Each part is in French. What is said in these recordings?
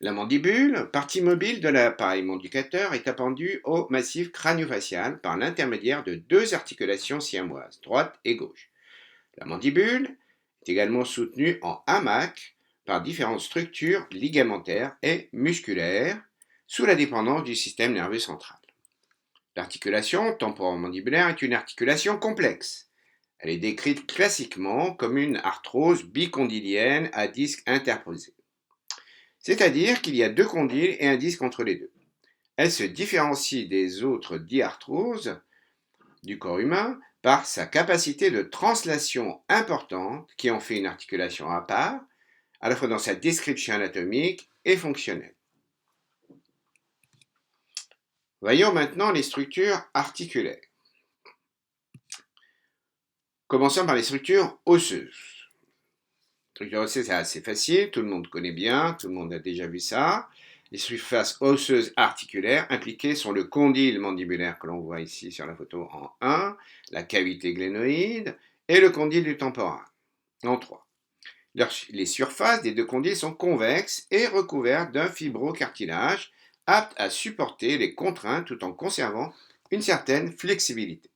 La mandibule, partie mobile de l'appareil mandibucateur, est appendue au massif crânio-facial par l'intermédiaire de deux articulations siamoises, droite et gauche. La mandibule est également soutenue en hamac par différentes structures ligamentaires et musculaires sous la dépendance du système nerveux central. L'articulation temporomandibulaire est une articulation complexe. Elle est décrite classiquement comme une arthrose bicondylienne à disque interposé. C'est-à-dire qu'il y a deux condyles et un disque entre les deux. Elle se différencie des autres diarthroses du corps humain par sa capacité de translation importante qui en fait une articulation à part, à la fois dans sa description anatomique et fonctionnelle. Voyons maintenant les structures articulaires. Commençons par les structures osseuses. Structure osseuse, c'est assez facile, tout le monde connaît bien, tout le monde a déjà vu ça. Les surfaces osseuses articulaires impliquées sont le condyle mandibulaire que l'on voit ici sur la photo en 1, la cavité glénoïde et le condyle du temporal en 3. Les surfaces des deux condyles sont convexes et recouvertes d'un fibrocartilage apte à supporter les contraintes tout en conservant une certaine flexibilité.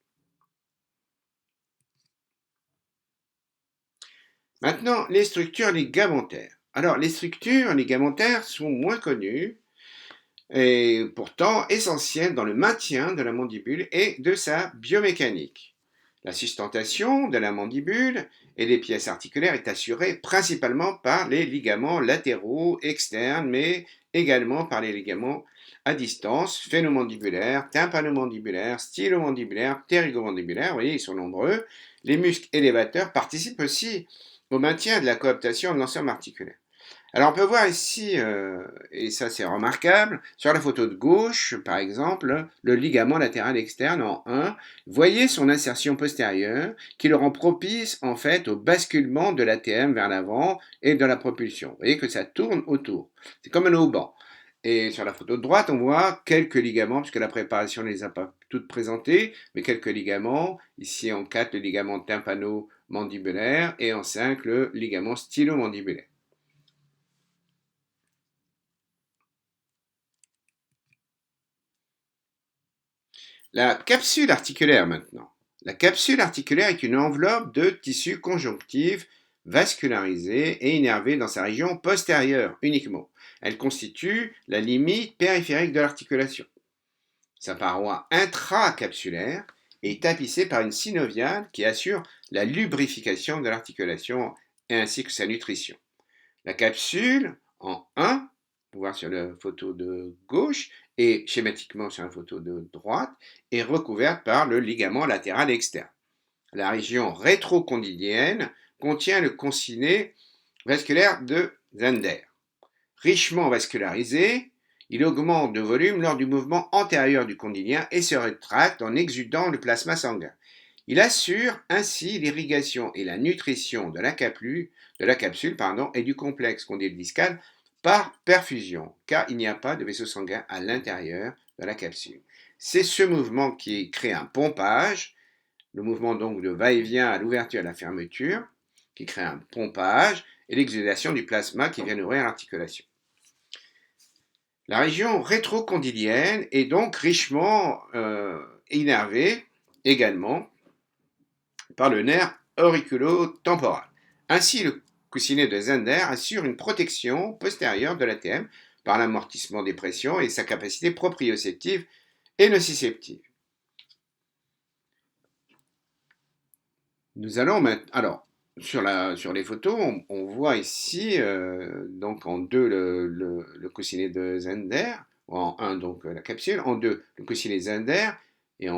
Maintenant, les structures ligamentaires. Alors, les structures ligamentaires sont moins connues et pourtant essentielles dans le maintien de la mandibule et de sa biomécanique. La sustentation de la mandibule et des pièces articulaires est assurée principalement par les ligaments latéraux externes, mais également par les ligaments à distance, phénomandibulaires, tympanomandibulaires, stylomandibulaires, pterygomandibulaires, vous voyez, ils sont nombreux. Les muscles élévateurs participent aussi au maintien de la coaptation de l'ensemble articulaire. Alors on peut voir ici, et ça c'est remarquable, sur la photo de gauche par exemple, le ligament latéral externe en 1, voyez son insertion postérieure qui le rend propice en fait au basculement de l'ATM vers l'avant et de la propulsion. Vous voyez que ça tourne autour, c'est comme un haubans. Et sur la photo de droite, on voit quelques ligaments, puisque la préparation ne les a pas toutes présentées, mais quelques ligaments. Ici en 4, le ligament tympano-mandibulaire et en 5, le ligament stylomandibulaire. La capsule articulaire maintenant. La capsule articulaire est une enveloppe de tissu conjonctif vascularisé et innervé dans sa région postérieure uniquement. Elle constitue la limite périphérique de l'articulation. Sa paroi intracapsulaire est tapissée par une synoviale qui assure la lubrification de l'articulation ainsi que sa nutrition. La capsule en 1, on voit sur la photo de gauche et schématiquement sur la photo de droite, est recouverte par le ligament latéral externe. La région rétrocondylienne contient le conciné vasculaire de Zander. Richement vascularisé, il augmente de volume lors du mouvement antérieur du condylien et se rétracte en exudant le plasma sanguin. Il assure ainsi l'irrigation et la nutrition de la capsule et du complexe condyle discal par perfusion, car il n'y a pas de vaisseau sanguin à l'intérieur de la capsule. C'est ce mouvement qui crée un pompage, le mouvement donc de va-et-vient à l'ouverture et à la fermeture, qui crée un pompage et l'exudation du plasma qui vient nourrir l'articulation. La région rétrocondylienne est donc richement innervée également par le nerf auriculo-temporal. Ainsi, le coussinet de Zander assure une protection postérieure de l'ATM par l'amortissement des pressions et sa capacité proprioceptive et nociceptive. Nous allons maintenant. Alors, sur les photos, on voit ici, donc en 2 le coussinet de Zander, en 1 donc la capsule, en 2 le coussinet Zander, et,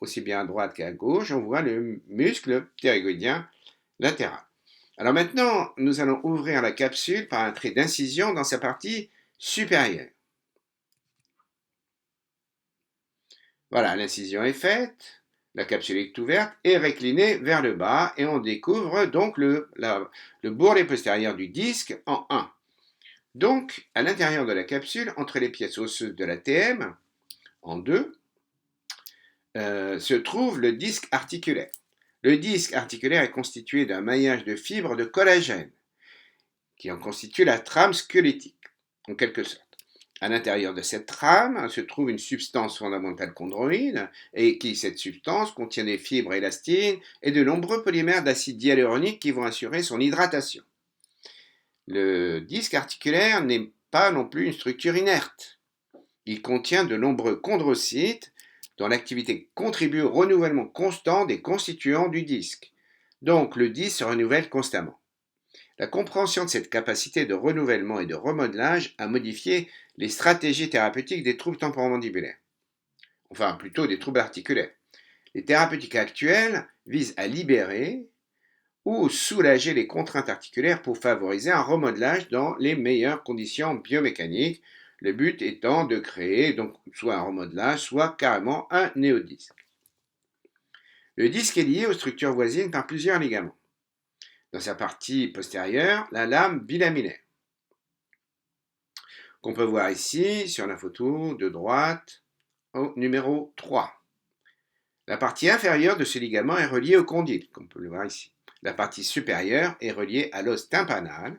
aussi bien à droite qu'à gauche, on voit le muscle ptérygoïdien latéral. Alors maintenant, nous allons ouvrir la capsule par un trait d'incision dans sa partie supérieure. Voilà, l'incision est faite, la capsule est ouverte et réclinée vers le bas et on découvre donc le bourrelet postérieur du disque en 1. Donc, à l'intérieur de la capsule, entre les pièces osseuses de la TM, en 2, se trouve le disque articulaire. Le disque articulaire est constitué d'un maillage de fibres de collagène qui en constitue la trame squelettique, en quelque sorte. À l'intérieur de cette trame se trouve une substance fondamentale chondroïde, et cette substance contient des fibres élastines et de nombreux polymères d'acide hyaluronique qui vont assurer son hydratation. Le disque articulaire n'est pas non plus une structure inerte. Il contient de nombreux chondrocytes dont l'activité contribue au renouvellement constant des constituants du disque. Donc le disque se renouvelle constamment. La compréhension de cette capacité de renouvellement et de remodelage a modifié les stratégies thérapeutiques des troubles temporomandibulaires. Enfin, plutôt des troubles articulaires. Les thérapeutiques actuelles visent à libérer ou soulager les contraintes articulaires pour favoriser un remodelage dans les meilleures conditions biomécaniques, le but étant de créer donc soit un remodelage, soit carrément un néodisque. Le disque est lié aux structures voisines par plusieurs ligaments. Dans sa partie postérieure, la lame bilaminaire, qu'on peut voir ici sur la photo de droite au numéro 3. La partie inférieure de ce ligament est reliée au condyle, comme on peut le voir ici. La partie supérieure est reliée à l'os tympanal.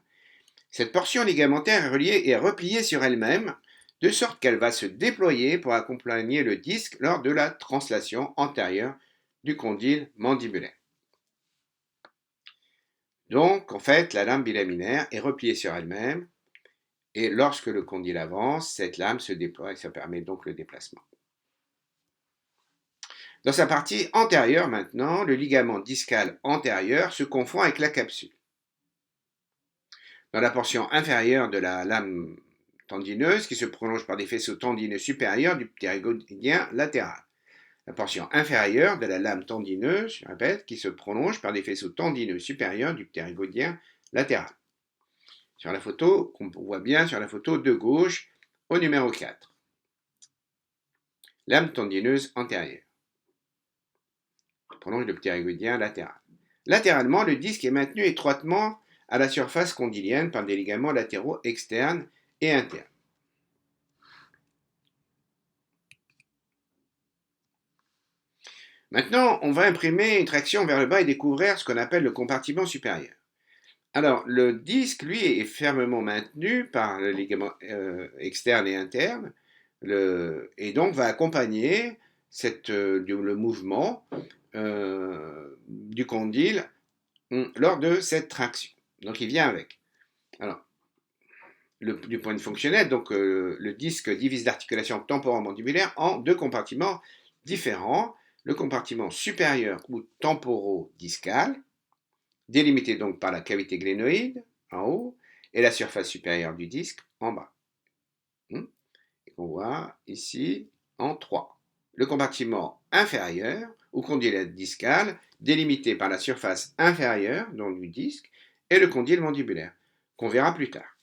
Cette portion ligamentaire est reliée et repliée sur elle-même, de sorte qu'elle va se déployer pour accompagner le disque lors de la translation antérieure du condyle mandibulaire. Donc, en fait, la lame bilaminaire est repliée sur elle-même, et lorsque le condyle avance, cette lame se déploie et ça permet donc le déplacement. Dans sa partie antérieure maintenant, le ligament discal antérieur se confond avec la capsule. Dans la portion inférieure de la lame tendineuse qui se prolonge par des faisceaux tendineux supérieurs du ptérygoïdien latéral. La portion inférieure de la lame tendineuse, je répète, qui se prolonge par des faisceaux tendineux supérieurs du ptérygoïdien latéral. Sur la photo, qu'on voit bien sur la photo de gauche au numéro 4. Lame tendineuse antérieure. Prolonge le ptérygoïdien latéral. Latéralement, le disque est maintenu étroitement à la surface condylienne par des ligaments latéraux externes et internes. Maintenant, on va imprimer une traction vers le bas et découvrir ce qu'on appelle le compartiment supérieur. Alors, le disque, lui, est fermement maintenu par le ligament externe et interne, et donc va accompagner le mouvement du condyle lors de cette traction. Donc, il vient avec. Alors, du point de vue fonctionnel, donc le disque divise l'articulation temporomandibulaire en deux compartiments différents. Le compartiment supérieur ou temporodiscal, délimité donc par la cavité glénoïde en haut et la surface supérieure du disque en bas. Et qu'on voit ici en 3. Le compartiment inférieur ou condyle discal, délimité par la surface inférieure donc du disque et le condyle mandibulaire, qu'on verra plus tard.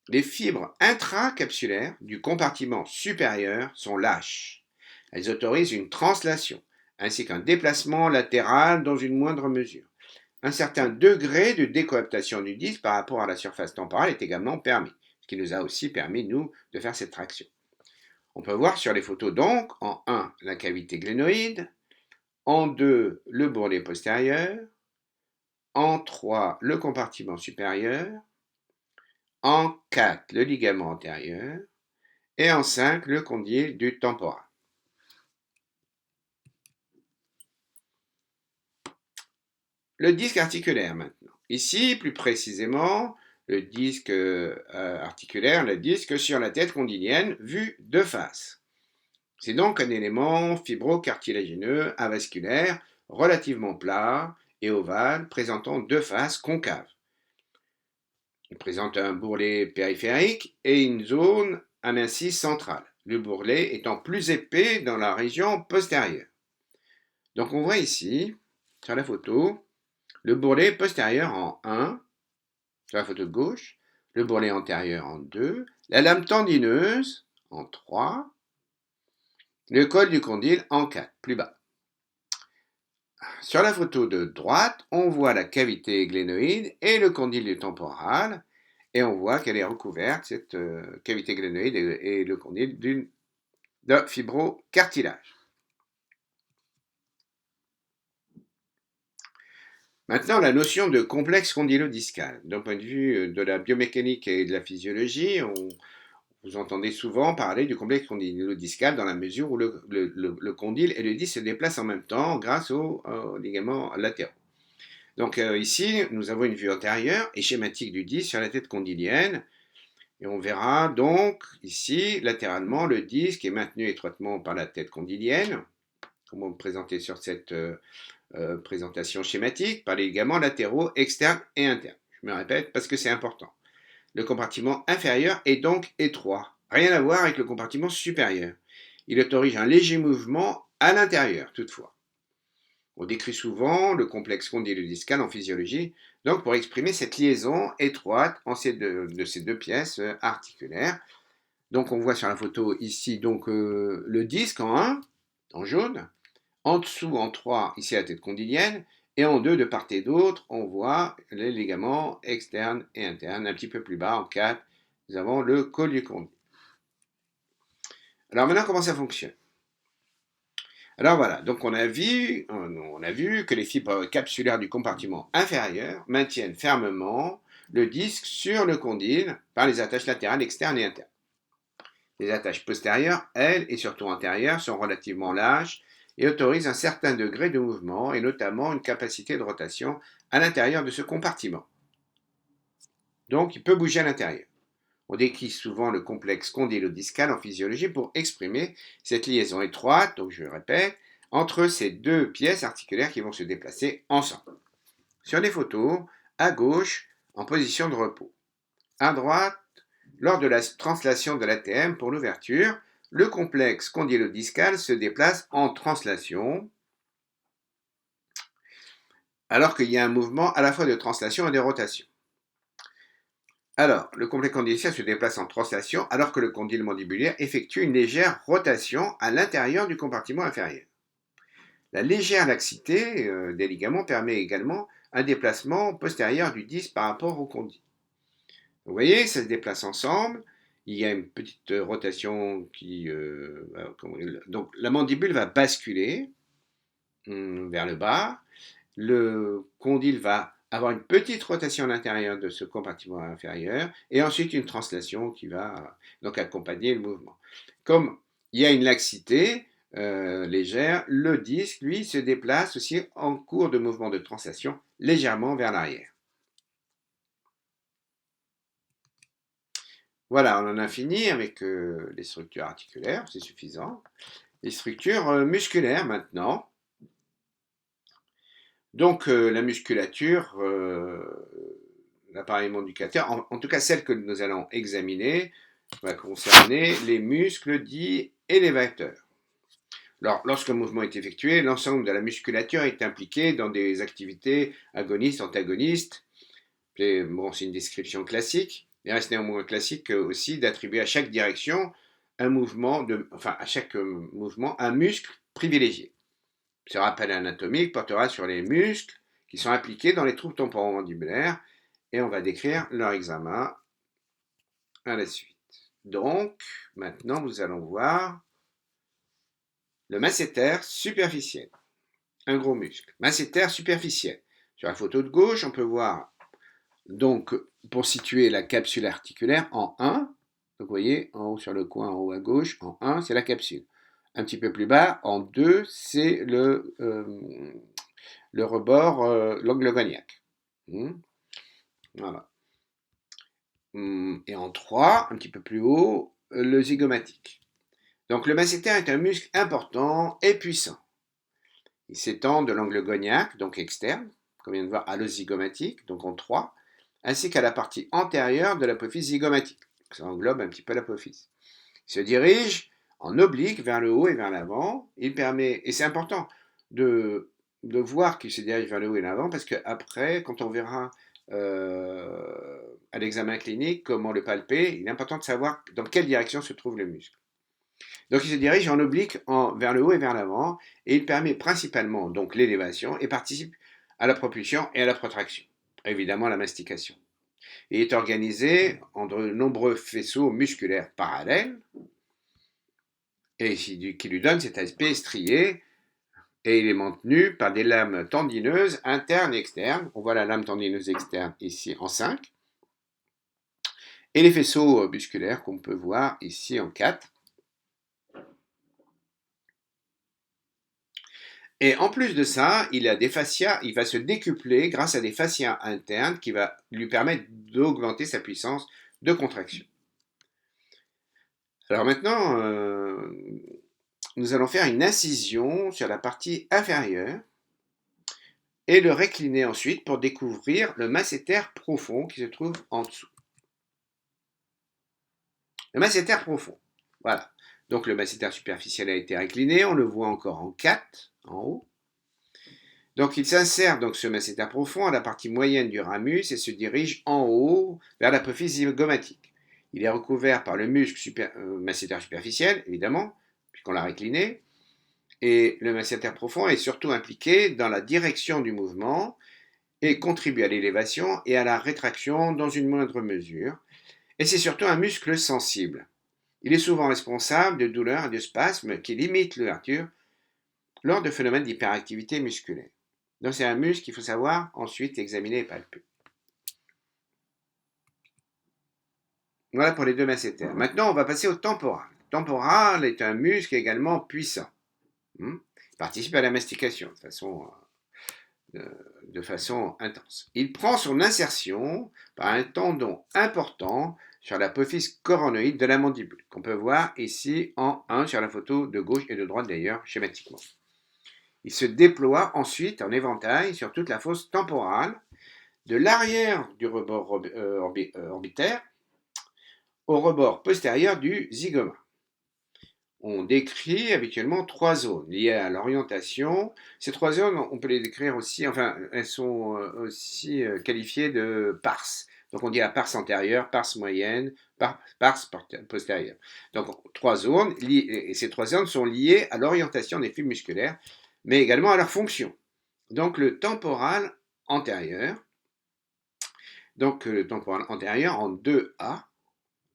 Les fibres intracapsulaires du compartiment supérieur sont lâches. Elles autorisent une translation, ainsi qu'un déplacement latéral dans une moindre mesure. Un certain degré de décoaptation du disque par rapport à la surface temporale est également permis, ce qui nous a aussi permis, nous, de faire cette traction. On peut voir sur les photos donc, en 1, la cavité glénoïde, en 2, le bourrelet postérieur, en 3, le compartiment supérieur, en 4, le ligament antérieur, et en 5, le condyle du temporal. Le disque articulaire maintenant. Ici, plus précisément, le disque articulaire, le disque sur la tête condylienne vu de face. C'est donc un élément fibrocartilagineux avasculaire relativement plat et ovale présentant deux faces concaves. Il présente un bourrelet périphérique et une zone amincie centrale, le bourrelet étant plus épais dans la région postérieure. Donc on voit ici, sur la photo, le bourrelet postérieur en 1, sur la photo de gauche, le bourrelet antérieur en 2, la lame tendineuse en 3, le col du condyle en 4, plus bas. Sur la photo de droite, on voit la cavité glénoïde et le condyle du temporal, et on voit qu'elle est recouverte, cette cavité glénoïde et le condyle de fibrocartilage. Maintenant, la notion de complexe condylodiscal. D'un point de vue de la biomécanique et de la physiologie, vous entendez souvent parler du complexe condylodiscal dans la mesure où le condyle et le disque se déplacent en même temps grâce aux ligaments latéraux. Donc ici, nous avons une vue antérieure et schématique du disque sur la tête condylienne. Et on verra donc ici, latéralement, le disque est maintenu étroitement par la tête condylienne, comme on le présentait sur cette présentation schématique, par les ligaments latéraux externes et internes. Je me répète parce que c'est important. Le compartiment inférieur est donc étroit, rien à voir avec le compartiment supérieur. Il autorise un léger mouvement à l'intérieur, toutefois. On décrit souvent le complexe condylodiscal en physiologie, donc pour exprimer cette liaison étroite de ces deux pièces articulaires. Donc on voit sur la photo ici donc, le disque en 1, en jaune, en dessous en 3, ici la tête condylienne, et en 2, de part et d'autre, on voit les ligaments externes et internes. Un petit peu plus bas, en 4, nous avons le col du condyle. Alors maintenant, comment ça fonctionne? Alors voilà, donc on a vu que les fibres capsulaires du compartiment inférieur maintiennent fermement le disque sur le condyle par les attaches latérales externes et internes. Les attaches postérieures, elles, et surtout antérieures, sont relativement larges et autorisent un certain degré de mouvement et notamment une capacité de rotation à l'intérieur de ce compartiment. Donc il peut bouger à l'intérieur. On décrit souvent le complexe condylodiscal en physiologie pour exprimer cette liaison étroite, donc je répète, entre ces deux pièces articulaires qui vont se déplacer ensemble. Sur les photos, à gauche, en position de repos. À droite, lors de la translation de l'ATM pour l'ouverture, le complexe condylodiscal se déplace en translation, alors qu'il y a un mouvement à la fois de translation et de rotation. Alors, le complexe condylodiscal se déplace en translation alors que le condyle mandibulaire effectue une légère rotation à l'intérieur du compartiment inférieur. La légère laxité des ligaments permet également un déplacement postérieur du disque par rapport au condyle. Vous voyez, ça se déplace ensemble. Il y a une petite rotation donc la mandibule va basculer vers le bas. Le condyle va avoir une petite rotation à l'intérieur de ce compartiment inférieur et ensuite une translation qui va donc accompagner le mouvement. Comme il y a une laxité légère, le disque, lui, se déplace aussi en cours de mouvement de translation légèrement vers l'arrière. Voilà, on en a fini avec les structures articulaires, c'est suffisant. Les structures musculaires maintenant. Donc la musculature, l'appareil mandibulateur, en tout cas celle que nous allons examiner, va concerner les muscles dits élévateurs. Alors, lorsqu'un mouvement est effectué, l'ensemble de la musculature est impliqué dans des activités agonistes, antagonistes. Bon, c'est une description classique. Il reste néanmoins classique aussi d'attribuer à chaque direction à chaque mouvement un muscle privilégié. Ce rappel anatomique portera sur les muscles qui sont impliqués dans les troubles temporomandibulaires et on va décrire leur examen à la suite. Donc, maintenant, nous allons voir le masséter superficiel, un gros muscle. Masséter superficiel. Sur la photo de gauche, on peut voir, donc, pour situer la capsule articulaire en 1, donc vous voyez, en haut sur le coin, en haut à gauche, en 1, c'est la capsule. Un petit peu plus bas, en 2, c'est le rebord, l'angle goniaque. Voilà. Et en 3, un petit peu plus haut, le zygomatique. Donc le masséter est un muscle important et puissant. Il s'étend de l'angle goniaque, donc externe, comme on vient de voir, à l'ozygomatique, donc en 3, ainsi qu'à la partie antérieure de l'apophyse zygomatique. Ça englobe un petit peu l'apophyse. Il se dirige en oblique vers le haut et vers l'avant. Il permet, et c'est important de voir qu'il se dirige vers le haut et l'avant, parce qu'après, quand on verra à l'examen clinique comment le palper, il est important de savoir dans quelle direction se trouve le muscle. Donc il se dirige en oblique vers le haut et vers l'avant, et il permet principalement donc l'élévation et participe à la propulsion et à la protraction, évidemment à la mastication. Il est organisé en de nombreux faisceaux musculaires parallèles, et qui lui donne cet aspect strié et il est maintenu par des lames tendineuses internes et externes. On voit la lame tendineuse externe ici en 5, et les faisceaux musculaires qu'on peut voir ici en 4. Et en plus de ça, il a des fascias, il va se décupler grâce à des fascias internes qui va lui permettre d'augmenter sa puissance de contraction. Alors maintenant, nous allons faire une incision sur la partie inférieure et le récliner ensuite pour découvrir le masséter profond qui se trouve en dessous. Le masséter profond, voilà. Donc le masséter superficiel a été récliné, on le voit encore en 4, en haut. Donc il s'insère donc ce masséter profond à la partie moyenne du ramus et se dirige en haut vers l'apophyse zygomatique. Il est recouvert par le muscle masséter superficiel, évidemment, puisqu'on l'a récliné, et le masséter profond est surtout impliqué dans la direction du mouvement et contribue à l'élévation et à la rétraction dans une moindre mesure. Et c'est surtout un muscle sensible. Il est souvent responsable de douleurs et de spasmes qui limitent l'ouverture lors de phénomènes d'hyperactivité musculaire. Donc c'est un muscle qu'il faut savoir ensuite examiner et palper. Voilà pour les deux masséters. Maintenant, on va passer au temporal. Le temporal est un muscle également puissant. Il participe à la mastication de façon intense. Il prend son insertion par un tendon important sur l'apophyse coronoïde de la mandibule, qu'on peut voir ici en 1 sur la photo de gauche et de droite d'ailleurs, schématiquement. Il se déploie ensuite en éventail sur toute la fosse temporale, de l'arrière du rebord orbitaire au rebord postérieur du zygoma. On décrit habituellement 3 zones liées à l'orientation. Ces 3 zones, on peut les décrire aussi, enfin, elles sont aussi qualifiées de parses. Donc on dit la parse antérieure, parse moyenne, parse postérieure. Donc 3 zones, et ces 3 zones sont liées à l'orientation des fibres musculaires, mais également à leur fonction. Donc le temporal antérieur, en 2A,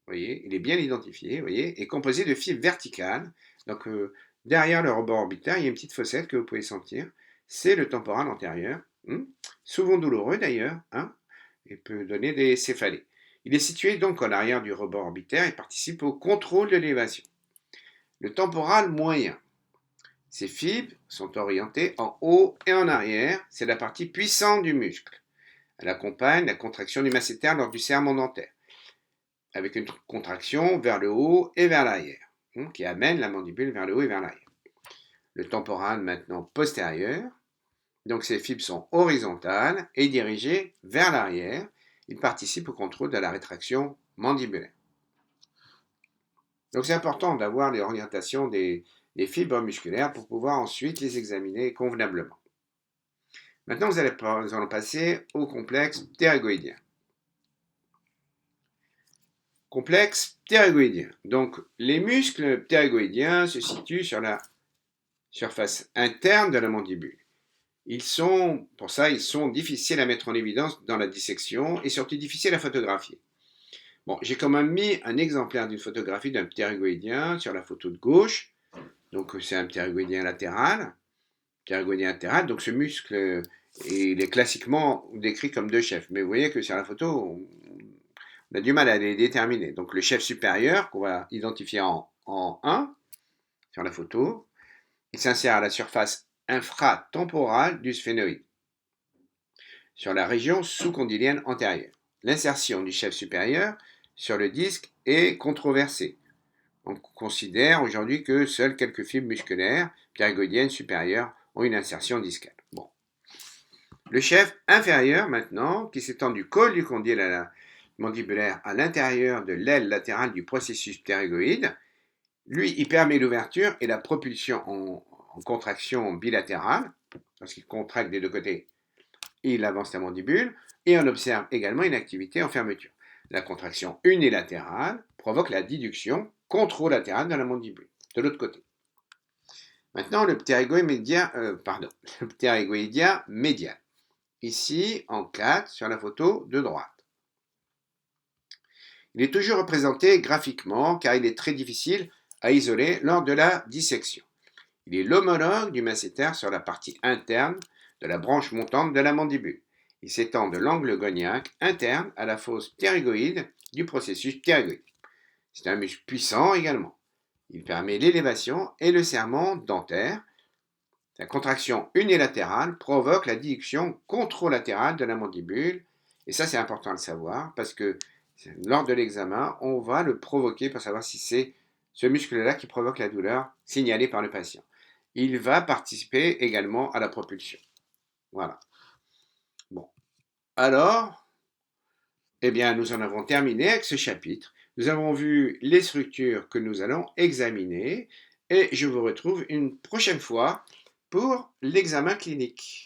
voyez, il est bien identifié, voyez, est composé de fibres verticales. Donc derrière le rebord orbitaire, il y a une petite fossette que vous pouvez sentir. C'est le temporal antérieur, souvent douloureux d'ailleurs, et peut donner des céphalées. Il est situé donc à l'arrière du rebord orbitaire et participe au contrôle de l'élévation. Le temporal moyen. Ces fibres sont orientées en haut et en arrière. C'est la partie puissante du muscle. Elle accompagne la contraction du masséter lors du serrement dentaire, avec une contraction vers le haut et vers l'arrière, qui amène la mandibule vers le haut et vers l'arrière. Le temporal maintenant postérieur. Donc ces fibres sont horizontales et dirigées vers l'arrière. Ils participent au contrôle de la rétraction mandibulaire. Donc c'est important d'avoir l'orientation des fibres musculaires pour pouvoir ensuite les examiner convenablement. Maintenant, nous allons passer au complexe ptérygoïdien. Complexe ptérygoïdien. Donc, les muscles ptérygoïdiens se situent sur la surface interne de la mandibule. Pour ça, ils sont difficiles à mettre en évidence dans la dissection et surtout difficiles à photographier. Bon, j'ai quand même mis un exemplaire d'une photographie d'un ptérygoïdien sur la photo de gauche. Donc, c'est un ptérygoïdien latéral. Donc, ce muscle, il est classiquement décrit comme 2 chefs. Mais vous voyez que sur la photo, on a du mal à les déterminer. Donc, le chef supérieur, qu'on va identifier en 1 sur la photo, il s'insère à la surface infratemporale du sphénoïde, sur la région sous-condylienne antérieure. L'insertion du chef supérieur sur le disque est controversée. On considère aujourd'hui que seules quelques fibres musculaires ptérygoïdiennes supérieures ont une insertion discale. Bon. Le chef inférieur maintenant, qui s'étend du col du condyle mandibulaire à l'intérieur de l'aile latérale du processus ptérygoïde, lui, il permet l'ouverture et la propulsion en contraction bilatérale, parce qu'il contracte des 2 côtés, il avance la mandibule, et on observe également une activité en fermeture. La contraction unilatérale provoque la déduction contralatérale de la mandibule, de l'autre côté. Maintenant, le ptérygoïdien médial. Ici, en 4, sur la photo de droite. Il est toujours représenté graphiquement car il est très difficile à isoler lors de la dissection. Il est l'homologue du masséter sur la partie interne de la branche montante de la mandibule. Il s'étend de l'angle goniaque interne à la fosse ptérygoïde du processus ptérygoïde. C'est un muscle puissant également. Il permet l'élévation et le serrement dentaire. La contraction unilatérale provoque la dissection contralatérale de la mandibule. Et ça, c'est important de le savoir parce que lors de l'examen, on va le provoquer pour savoir si c'est ce muscle-là qui provoque la douleur signalée par le patient. Il va participer également à la propulsion. Voilà. Bon. Alors, eh bien, nous en avons terminé avec ce chapitre. Nous avons vu les structures que nous allons examiner et je vous retrouve une prochaine fois pour l'examen clinique.